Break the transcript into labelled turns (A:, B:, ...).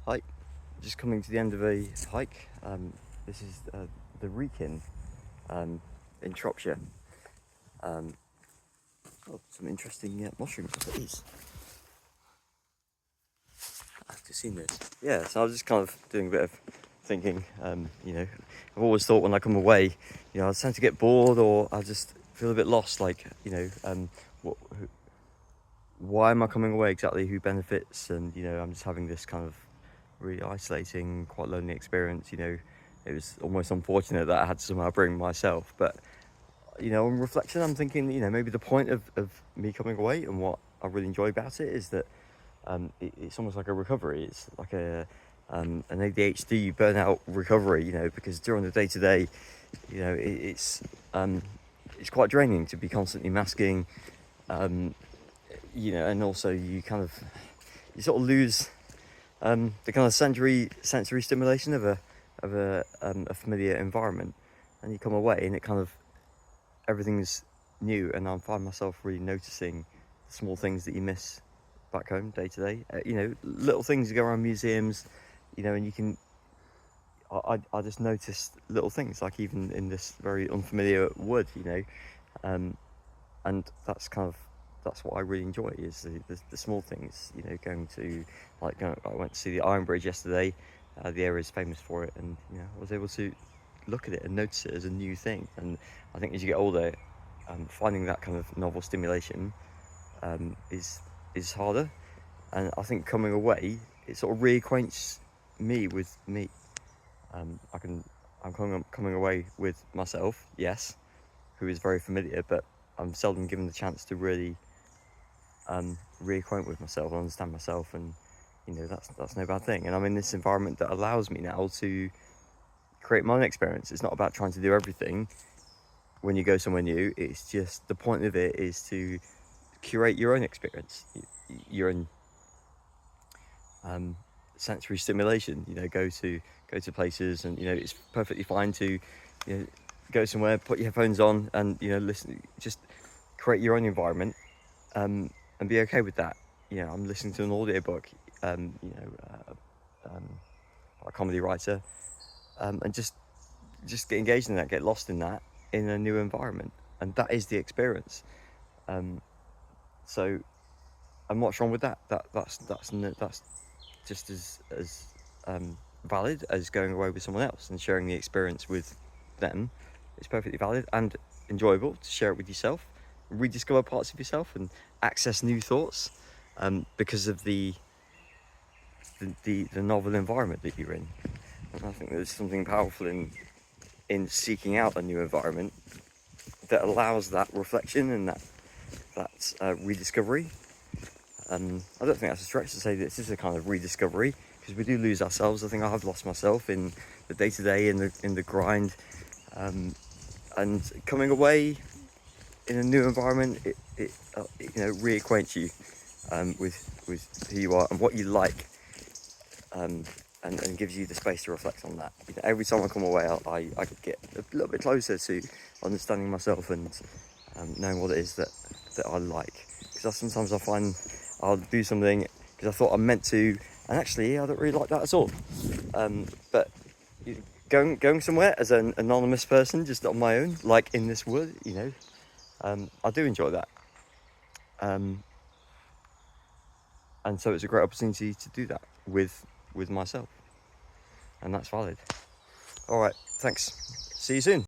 A: Hi, just coming to the end of a hike. This is the Wrekin in Shropshire. Some interesting mushrooms. What it is. I've just seen this. Yeah, so I was just kind of doing a bit of thinking. I've always thought when I come away, I tend to get bored or I just feel a bit lost. Like, why am I coming away exactly? Who benefits? And I'm just having this kind of really isolating, quite lonely experience. It was almost unfortunate that I had to somehow bring myself, but on reflection I'm thinking maybe the point of me coming away and what I really enjoy about it is that it's almost like a recovery. It's like an ADHD burnout recovery, because during the day-to-day it's quite draining to be constantly masking, and also you sort of lose the kind of sensory stimulation of a familiar environment, and you come away and it kind of everything's new, and I find myself really noticing the small things that you miss back home day to day. Little things. You go around museums, and you can. I just noticed little things, like even in this very unfamiliar wood, and that's what I really enjoy, is the small things. Going to I went to see the Iron Bridge yesterday. The area is famous for it, and I was able to look at it and notice it as a new thing. And I think as you get older, finding that kind of novel stimulation is harder. And I think coming away, it sort of reacquaints me with me. I'm coming away with myself, yes, who is very familiar, but I'm seldom given the chance to really reacquaint with myself and understand myself, and that's no bad thing. And I'm in this environment that allows me now to create my own experience. It's not about trying to do everything when you go somewhere new. It's just, the point of it is to curate your own experience, your own sensory stimulation. Go to places, and it's perfectly fine to go somewhere, put your headphones on, and listen. Just create your own environment, and be okay with that. I'm listening to an audiobook, a comedy writer, and just get engaged in that, get lost in that, in a new environment, and that is the experience. So, and what's wrong with that? That's just as valid as going away with someone else and sharing the experience with them. It's perfectly valid and enjoyable to share it with yourself, rediscover parts of yourself, and access new thoughts, because of the novel environment that you're in. And I think there's something powerful in seeking out a new environment that allows that reflection and that rediscovery. I don't think that's a stretch to say that this is a kind of rediscovery, because we do lose ourselves. I think I have lost myself in the day-to-day, in the grind, and coming away in a new environment, it reacquaints you with who you are and what you like, and gives you the space to reflect on that. Every time I come away, I get a little bit closer to understanding myself and knowing what it is that I like. Because sometimes I find I'll do something because I thought I meant to, and actually I don't really like that at all. But going somewhere as an anonymous person, just on my own, like in this wood, I do enjoy that. And so it's a great opportunity to do that with myself, and that's valid. All right, thanks. See you soon.